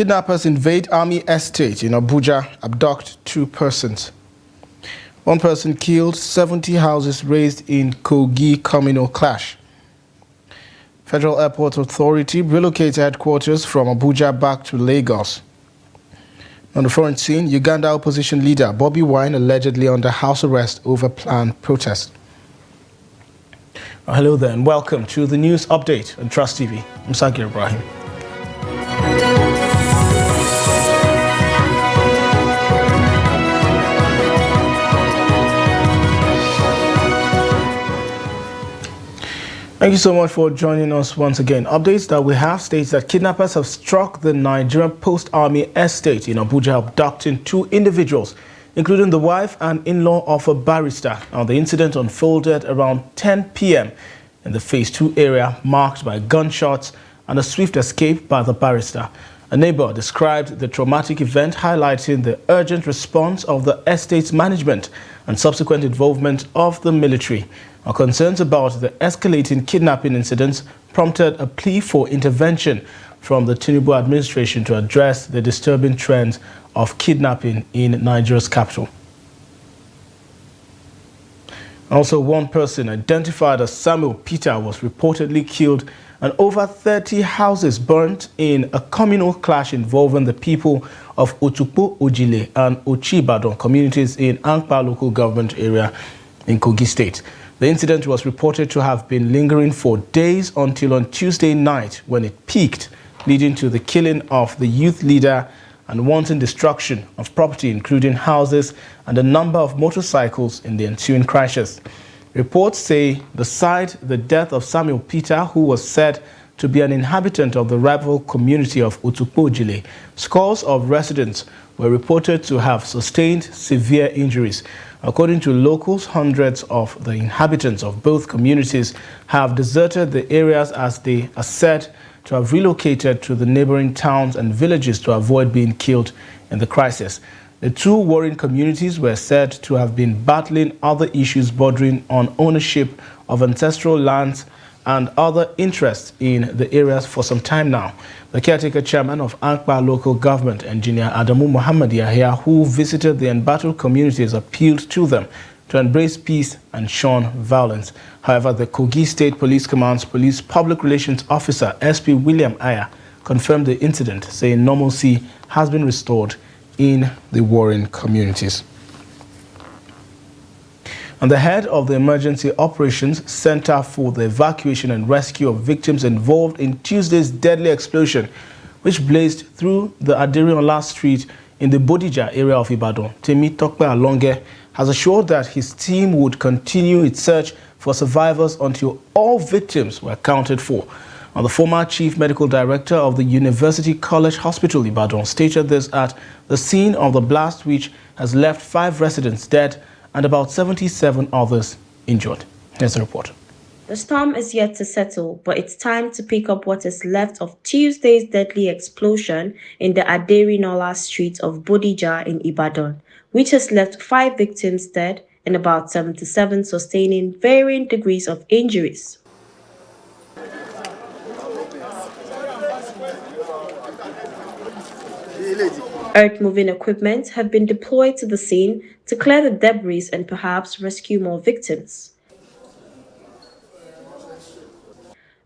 Kidnappers invade army estate in Abuja, abduct 2 persons. 1 person killed, 70 houses razed in Kogi Communal Clash. Federal Airport Authority relocates headquarters from Abuja back to Lagos. On the front scene, Uganda opposition leader Bobby Wine allegedly under house arrest over planned protest. Hello there and welcome to the news update on Trust TV. I'm Sagir Ibrahim. Thank you so much for joining us once again. Updates that we have states that kidnappers have struck the Nigerian Post Army estate in Abuja, abducting 2 individuals, including the wife and in-law of a barrister. Now, the incident unfolded around 10 p.m. in the Phase 2 area, marked by gunshots and a swift escape by the barrister. A neighbor described the traumatic event, highlighting the urgent response of the estate's management and subsequent involvement of the military. Our concerns about the escalating kidnapping incidents prompted a plea for intervention from the Tinubu administration to address the disturbing trends of kidnapping in Nigeria's capital. Also, 1 person identified as Samuel Peter was reportedly killed and over 30 houses burnt in a communal clash involving the people of Otukpo, Ojile and Ochibadon communities in Ankpa local government area in Kogi State. The incident was reported to have been lingering for days until on Tuesday night when it peaked, leading to the killing of the youth leader and wanton destruction of property, including houses and a number of motorcycles in the ensuing crashes. Reports say the death of Samuel Peter, who was said to be an inhabitant of the rival community of Otukpo-Ojile, scores of residents were reported to have sustained severe injuries. According to locals, hundreds of the inhabitants of both communities have deserted the areas as they are said to have relocated to the neighboring towns and villages to avoid being killed in the crisis. The 2 warring communities were said to have been battling other issues bordering on ownership of ancestral lands and other interests in the areas for some time now. The caretaker chairman of Ankpa local government, engineer Adamu Muhammad Yahya, who visited the embattled communities, appealed to them to embrace peace and shun violence. However, the Kogi State Police Command's Police Public Relations Officer, SP William Aya, confirmed the incident, saying normalcy has been restored in the warring communities. And the head of the Emergency Operations Center for the Evacuation and Rescue of Victims involved in Tuesday's deadly explosion, which blazed through the Aderiola Street in the Bodija area of Ibadan, Temi Tokpe Alonge, has assured that his team would continue its search for survivors until all victims were accounted for. Now, the former Chief Medical Director of the University College Hospital Ibadan stated this at the scene of the blast, which has left 5 residents dead and about 77 others injured. Here's the report. The storm is yet to settle, but it's time to pick up what is left of Tuesday's deadly explosion in the Aderinola Street of Bodija in Ibadan, which has left 5 victims dead and about 77 sustaining varying degrees of injuries. Earth-moving equipment have been deployed to the scene to clear the debris and perhaps rescue more victims.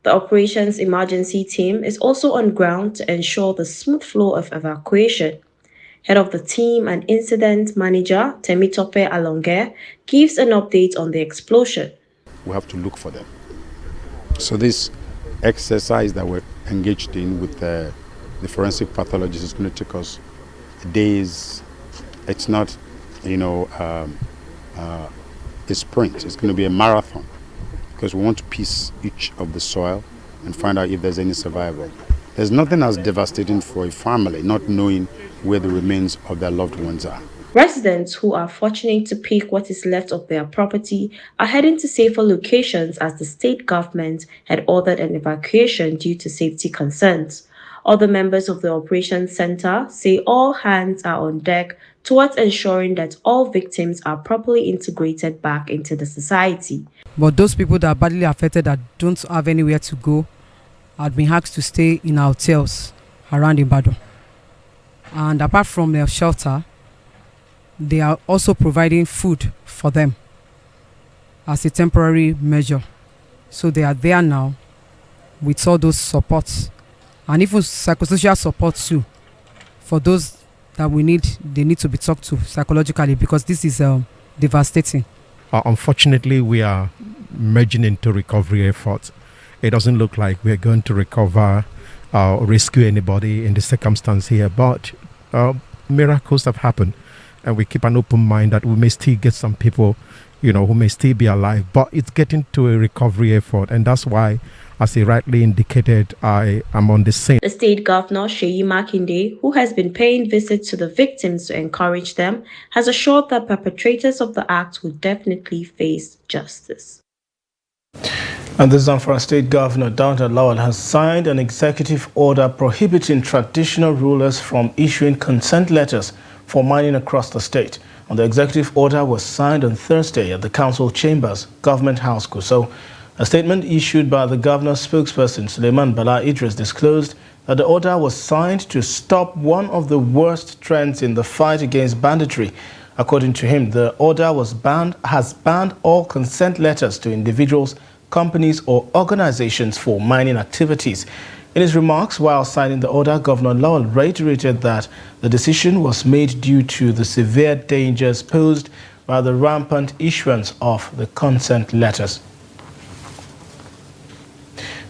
The operations emergency team is also on ground to ensure the smooth flow of evacuation. Head of the team and incident manager, Temitope Alonge, gives an update on the explosion. We have to look for them. So this exercise that we're engaged in with the forensic pathologist is going to take us days. It's not, a sprint. It's going to be a marathon because we want to piece each of the soil and find out if there's any survival. There's nothing as devastating for a family not knowing where the remains of their loved ones are. Residents who are fortunate to pick what is left of their property are heading to safer locations as the state government had ordered an evacuation due to safety concerns. Other members of the operations center say all hands are on deck towards ensuring that all victims are properly integrated back into the society. But those people that are badly affected that don't have anywhere to go had been asked to stay in hotels around Ibadan. And apart from their shelter, they are also providing food for them as a temporary measure. So they are there now with all those supports and even psychosocial support too for those that they need to be talked to psychologically, because this is devastating. Unfortunately, we are merging into recovery efforts. It doesn't look like we're going to recover or rescue anybody in the circumstance here, but miracles have happened, and we keep an open mind that we may still get some people, who may still be alive, but it's getting to a recovery effort, and that's why, as he rightly indicated, I am on the scene. The state governor, Seyi Makinde, who has been paying visits to the victims to encourage them, has assured that perpetrators of the act will definitely face justice. And the Zamfara State Governor, Dauda Lawal, has signed an executive order prohibiting traditional rulers from issuing consent letters for mining across the state. And the executive order was signed on Thursday at the Council Chambers, Government House, Gusau. A statement issued by the governor's spokesperson, Suleiman Bala Idris, disclosed that the order was signed to stop one of the worst trends in the fight against banditry. According to him, the order has banned all consent letters to individuals, companies or organizations for mining activities. In his remarks while signing the order, Governor Lawal reiterated that the decision was made due to the severe dangers posed by the rampant issuance of the consent letters.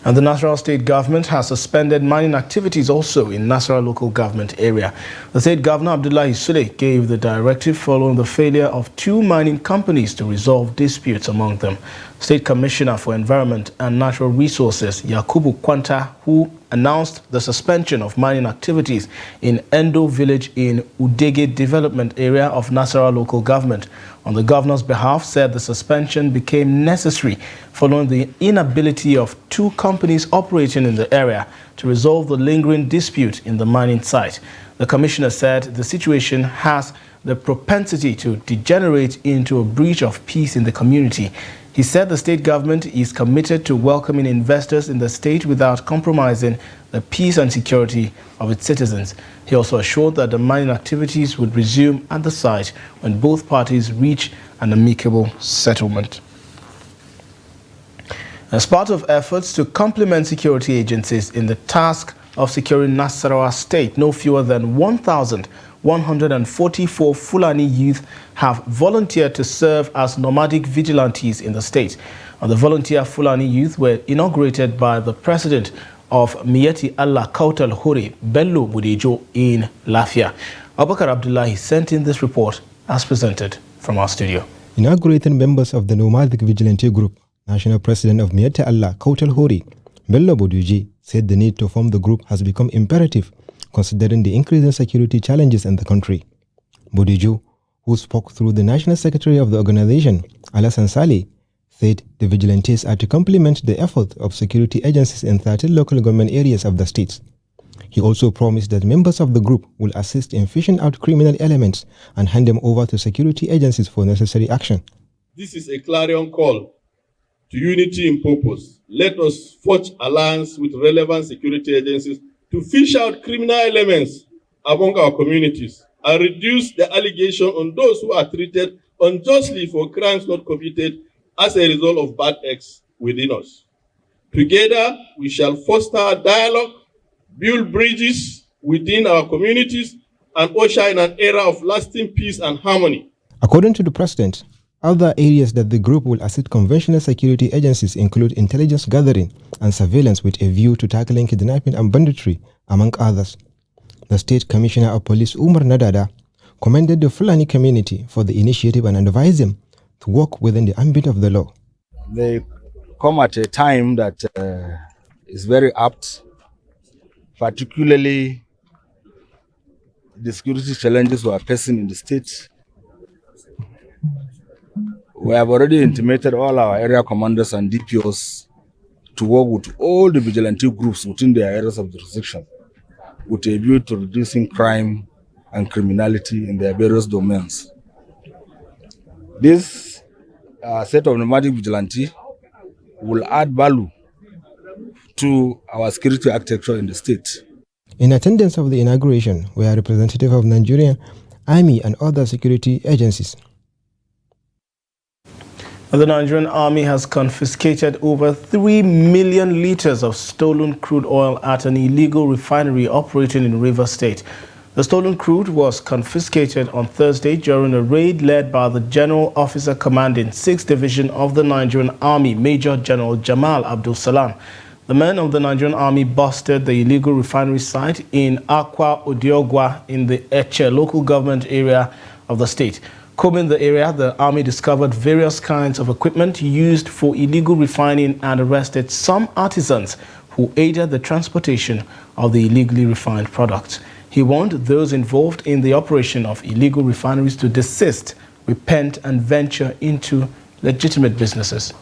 And the Nasarawa State Government has suspended mining activities also in Nasarawa local government area. The State Governor, Abdullahi Sule, gave the directive following the failure of 2 mining companies to resolve disputes among them. State Commissioner for Environment and Natural Resources, Yakubu Kwanta, who announced the suspension of mining activities in Endo village in Udege development area of Nasarawa local government, on the governor's behalf, said the suspension became necessary following the inability of 2 companies operating in the area to resolve the lingering dispute in the mining site. The commissioner said the situation has the propensity to degenerate into a breach of peace in the community. He said the state government is committed to welcoming investors in the state without compromising the peace and security of its citizens. He also assured that the mining activities would resume at the site when both parties reach an amicable settlement. As part of efforts to complement security agencies in the task of securing Nasarawa State, no fewer than 1,144 Fulani youth have volunteered to serve as nomadic vigilantes in the state. And the volunteer Fulani youth were inaugurated by the president of Miyetti Allah Kautal Hore, Bello Budejo, in Lafia. Abubakar Abdullahi sent in this report as presented from our studio. Inaugurating members of the nomadic vigilante group, National President of Miyetti Allah Kautal Hore, Bello Budejo, said the need to form the group has become imperative considering the increasing security challenges in the country. Budejo, who spoke through the National Secretary of the organization, Alassane Saleh, said the vigilantes are to complement the effort of security agencies in 13 local government areas of the state. He also promised that members of the group will assist in fishing out criminal elements and hand them over to security agencies for necessary action. This is a clarion call to unity in purpose. Let us forge alliance with relevant security agencies to fish out criminal elements among our communities and reduce the allegation on those who are treated unjustly for crimes not committed as a result of bad acts within us. Together, we shall foster dialogue, build bridges within our communities, and usher in an era of lasting peace and harmony. According to the president, other areas that the group will assist conventional security agencies include intelligence gathering and surveillance with a view to tackling kidnapping and banditry, among others. The State Commissioner of Police, Umar Nadada, commended the Fulani community for the initiative and advised them to work within the ambit of the law. They come at a time that is very apt, particularly the security challenges we are facing in the state. We have already intimated all our area commanders and DPOs to work with all the vigilante groups within their areas of jurisdiction with a view to reducing crime and criminality in their various domains. This set of nomadic vigilante will add value to our security architecture in the state. In attendance of the inauguration were representatives of Nigerian Army and other security agencies. The Nigerian Army has confiscated over 3 million liters of stolen crude oil at an illegal refinery operating in Rivers State. The stolen crude was confiscated on Thursday during a raid led by the General Officer Commanding 6th Division of the Nigerian Army, Major General Jamal Abdul Salam. The men of the Nigerian Army busted the illegal refinery site in Akwa Odiogwa in the Eche local government area of the state. Combing the area, the Army discovered various kinds of equipment used for illegal refining and arrested some artisans who aided the transportation of the illegally refined products. He warned those involved in the operation of illegal refineries to desist, repent, and venture into legitimate businesses.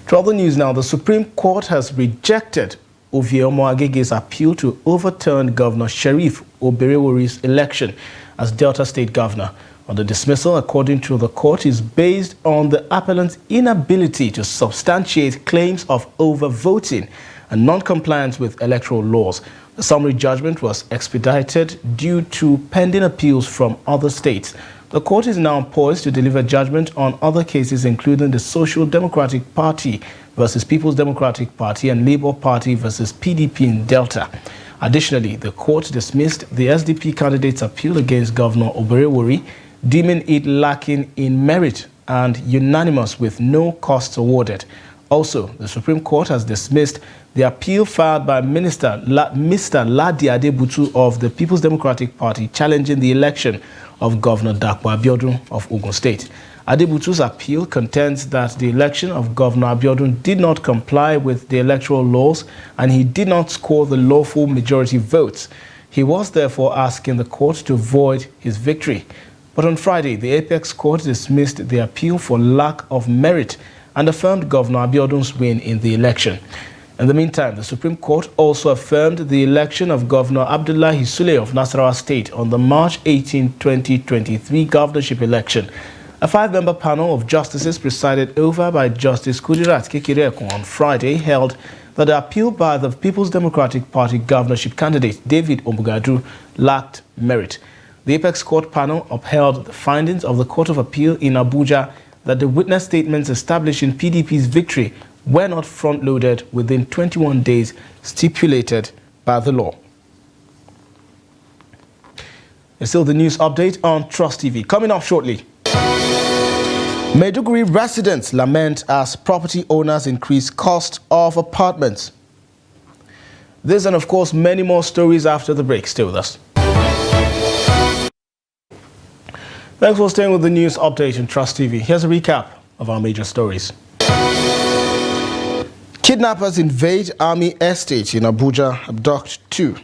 To other news now, the Supreme Court has rejected Ovieomo Agege's appeal to overturn Governor Sheriff Oberewori's election as Delta State Governor. On the dismissal, according to the court, is based on the appellant's inability to substantiate claims of overvoting and non-compliance with electoral laws. The summary judgment was expedited due to pending appeals from other states. The court is now poised to deliver judgment on other cases, including the Social Democratic Party versus People's Democratic Party and Labour Party versus PDP in Delta. Additionally, the court dismissed the SDP candidate's appeal against Governor Oberewori, deeming it lacking in merit and unanimous with no costs awarded. Also, the Supreme Court has dismissed the appeal filed by Mr. Ladi Adebutu of the People's Democratic Party challenging the election of Governor Dakwa Abiodun of Ogun State. Adebutu's appeal contends that the election of Governor Abiodun did not comply with the electoral laws and he did not score the lawful majority votes. He was therefore asking the court to void his victory. But on Friday, the Apex Court dismissed the appeal for lack of merit and affirmed Governor Abiodun's win in the election. In the meantime, the Supreme Court also affirmed the election of Governor Abdullahi Sule of Nasarawa State on the March 18, 2023 governorship election. A 5-member panel of justices presided over by Justice Kudirat Kekireekun on Friday held that the appeal by the People's Democratic Party governorship candidate David Omugadu lacked merit. The Apex Court panel upheld the findings of the Court of Appeal in Abuja that the witness statements establishing PDP's victory were not front-loaded within 21 days stipulated by the law. And still the news update on Trust TV. Coming up shortly. Maiduguri residents lament as property owners increase cost of apartments. This and of course many more stories after the break. Stay with us. Thanks for staying with the news update on Trust TV. Here's a recap of our major stories. Kidnappers invade army estate in Abuja, abduct 2.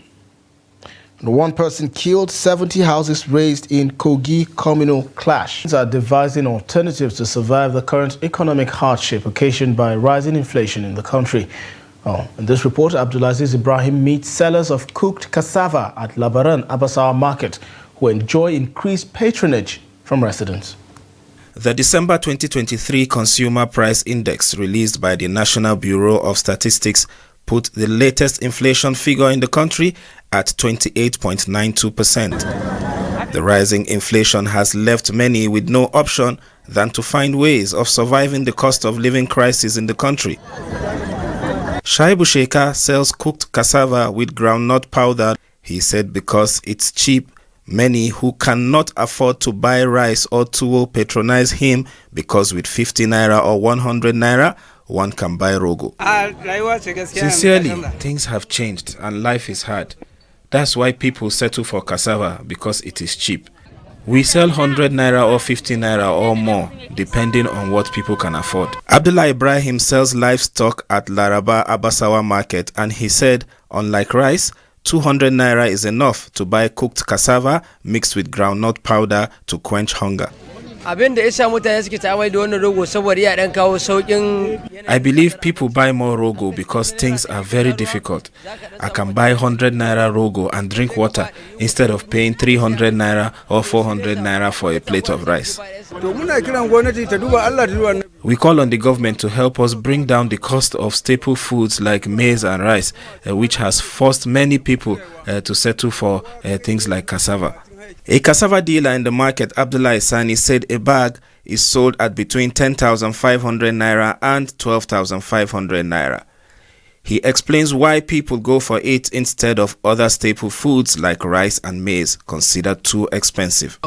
One person killed, 70 houses razed in Kogi Communal Clash. Are devising alternatives to survive the current economic hardship occasioned by rising inflation in the country. In this report, Abdulaziz Ibrahim meets sellers of cooked cassava at Labaran Abasawa Market who enjoy increased patronage from residents. The December 2023 Consumer Price Index released by the National Bureau of Statistics put the latest inflation figure in the country at 28.92%. The rising inflation has left many with no option than to find ways of surviving the cost of living crisis in the country. Shaibu Sheikha sells cooked cassava with groundnut powder. He said because it's cheap, many who cannot afford to buy rice or tuwo patronize him because with 50 naira or 100 naira, one can buy rogo. Sincerely, things have changed and life is hard. That's why people settle for cassava because it is cheap. We sell 100 naira or 50 naira or more, depending on what people can afford. Abdullah Ibrahim sells livestock at Laraba Abasawa Market and he said, unlike rice, 200 naira is enough to buy cooked cassava mixed with groundnut powder to quench hunger. I believe people buy more rogo because things are very difficult. I can buy 100 naira rogo and drink water instead of paying 300 naira or 400 naira for a plate of rice. We call on the government to help us bring down the cost of staple foods like maize and rice, which has forced many people to settle for things like cassava. A cassava dealer in the market, Abdullah Sani, said a bag is sold at between 10,500 naira and 12,500 naira. He explains why people go for it instead of other staple foods like rice and maize, considered too expensive.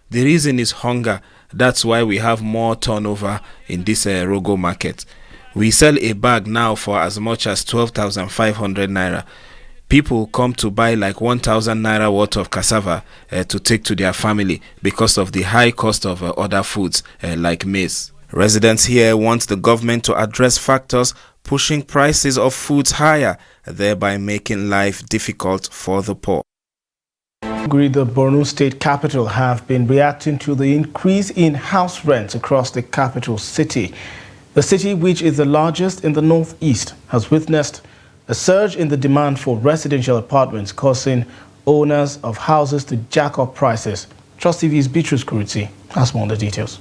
The reason is hunger. That's why we have more turnover in this Rogo market. We sell a bag now for as much as 12,500 naira. People come to buy like 1,000 naira worth of cassava to take to their family because of the high cost of other foods like maize. Residents here want the government to address factors pushing prices of foods higher, thereby making life difficult for the poor. The Borno state capital have been reacting to the increase in house rents across the capital city. The city, which is the largest in the northeast, has witnessed a surge in the demand for residential apartments, causing owners of houses to jack up prices. Trust TV's Beatrice Kuruti has more on the details.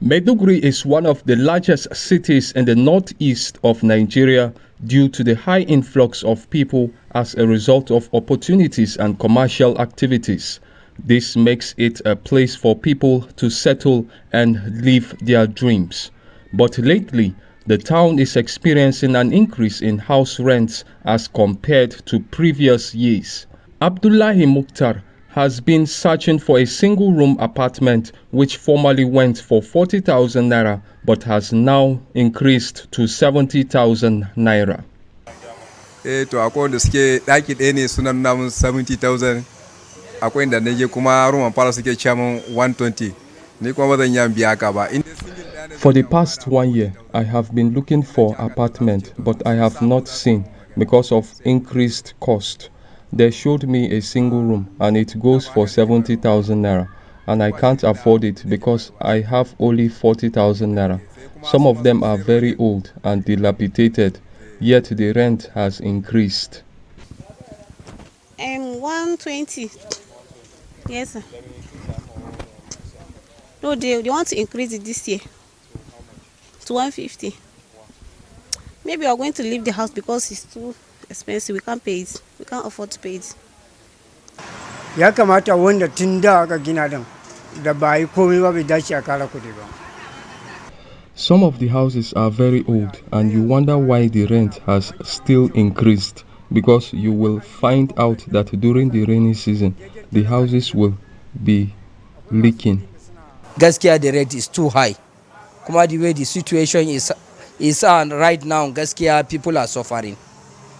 Maiduguri is one of the largest cities in the northeast of Nigeria due to the high influx of people as a result of opportunities and commercial activities. This makes it a place for people to settle and live their dreams. But lately, the town is experiencing an increase in house rents as compared to previous years. Abdullahi Mukhtar has been searching for a single-room apartment which formerly went for 40,000 naira but has now increased to 70,000 naira. To akwai da suke ɗaki ɗaya ne sunan namun 70,000, akwai da nake kuma room fara suke chamun 120. Ni kuma bazan yi biya ka ba. For the past 1 year, I have been looking for apartment, but I have not seen because of increased cost. They showed me a single room and it goes for 70,000 naira, and I can't afford it because I have only 40,000 naira. Some of them are very old and dilapidated, yet the rent has increased. 120. Yes, sir. No, they want to increase it this year to 150. Maybe we are going to leave the house because it's too expensive. We can't pay it. We can't afford to pay it. Ya kamata wanda tun da aka gina din da ba yi komai ba bai dace a kara kudi ba. Some of the houses are very old and you wonder why the rent has still increased, because you will find out that during the rainy season the houses will be leaking. Gaskiya the rent is too high. Kuma the way the situation is right now, gaskiya people are suffering.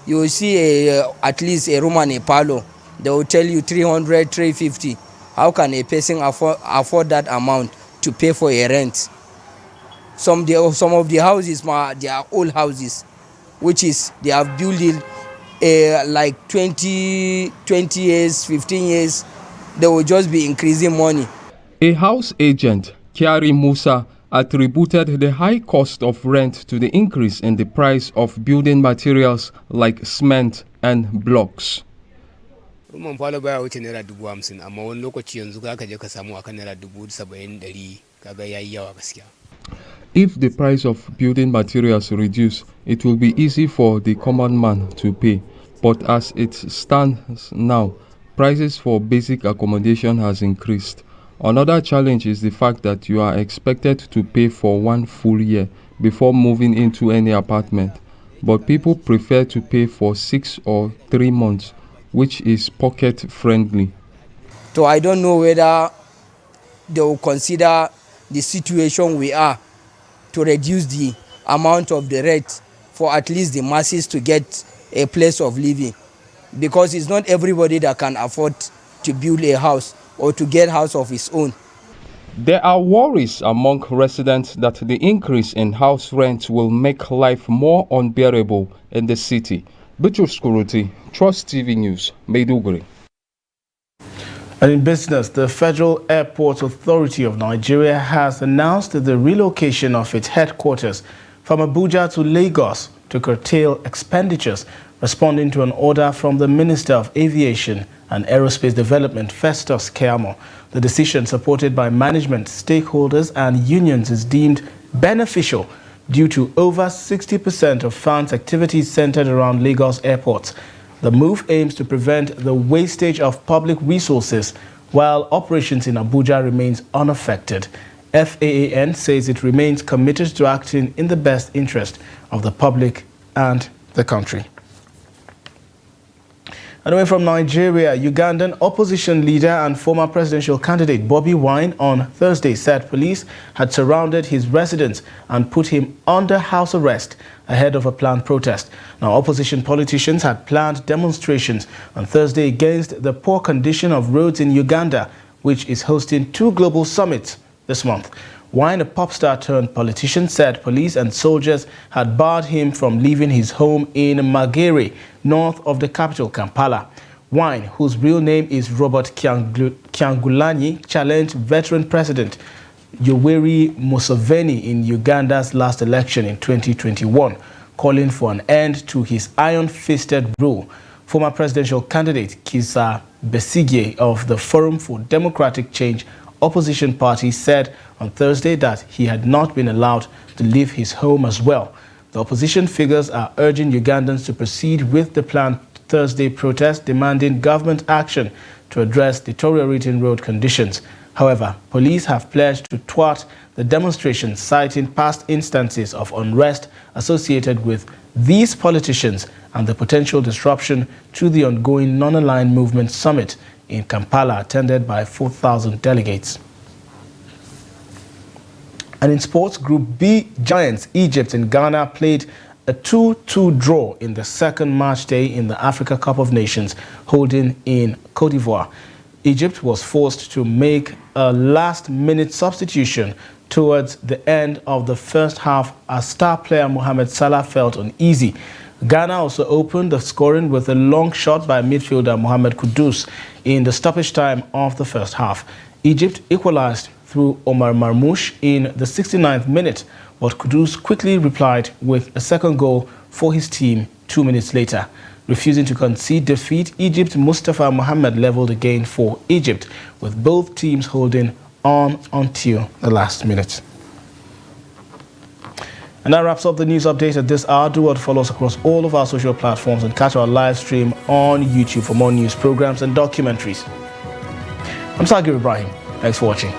You will see at least a room and a parlor. They will tell you 300, 350. How can a person afford that amount to pay for a rent? Some of the houses, they are old houses, which is they have built it like 20 years, 15 years. They will just be increasing money. A house agent, Kiari Musa, attributed the high cost of rent to the increase in the price of building materials like cement and blocks. Ruman falo baya wuce naira 50,000, amma wani lokaci yanzu ka je ka samu akan naira 70,000 kaga yayi yawa gaskiya. If the price of building materials reduce, it will be easy for the common man to pay. But as it stands now, prices for basic accommodation has increased. Another challenge is the fact that you are expected to pay for 1 full year before moving into any apartment. But people prefer to pay for 6 or 3 months, which is pocket friendly. So I don't know whether they will consider the situation we are to reduce the amount of the rent for at least the masses to get a place of living, because it's not everybody that can afford to build a house or to get a house of his own. There are worries among residents that the increase in house rents will make life more unbearable in the city. Beatrice Kuruti, Trust TV News, Maiduguri. And in business, the Federal Airports Authority of Nigeria has announced the relocation of its headquarters from Abuja to Lagos to curtail expenditures responding to an order from the Minister of Aviation and Aerospace Development, Festus Keyamo. The decision, supported by management, stakeholders and unions, is deemed beneficial due to over 60% of fans' activities centered around Lagos airports. The move aims to prevent the wastage of public resources while operations in Abuja remains unaffected. FAAN says it remains committed to acting in the best interest of the public and the country. And away from Nigeria, Ugandan opposition leader and former presidential candidate Bobi Wine on Thursday said police had surrounded his residence and put him under house arrest ahead of a planned protest. Now, opposition politicians had planned demonstrations on Thursday against the poor condition of roads in Uganda, which is hosting 2 global summits this month. Wine, a pop star turned politician, said police and soldiers had barred him from leaving his home in Magere, north of the capital, Kampala. Wine, whose real name is Robert Kyangulanyi, challenged veteran President Yoweri Museveni in Uganda's last election in 2021, calling for an end to his iron-fisted rule. Former presidential candidate Kizza Besigye of the Forum for Democratic Change opposition party said on Thursday that he had not been allowed to leave his home as well. The opposition figures are urging Ugandans to proceed with the planned Thursday protest, demanding government action to address deteriorating road conditions. However, police have pledged to thwart the demonstrations, citing past instances of unrest associated with these politicians and the potential disruption to the ongoing Non-Aligned Movement Summit in Kampala, attended by 4,000 delegates. And in sports, Group B giants Egypt and Ghana played a 2-2 draw in the second match day in the Africa Cup of Nations holding in Cote d'Ivoire. Egypt was forced to make a last-minute substitution towards the end of the first half as star player Mohamed Salah felt uneasy. Ghana also opened the scoring with a long shot by midfielder Mohamed Kudus in the stoppage time of the first half. Egypt equalized through Omar Marmoush in the 69th minute, but Kudus quickly replied with a second goal for his team 2 minutes later. Refusing to concede defeat, Egypt's Mustafa Mohamed leveled again for Egypt, with both teams holding on until the last minute. And that wraps up the news update at this hour. Do what follows across all of our social platforms and catch our live stream on YouTube for more news programs and documentaries. I'm Sagir Ibrahim. Thanks for watching.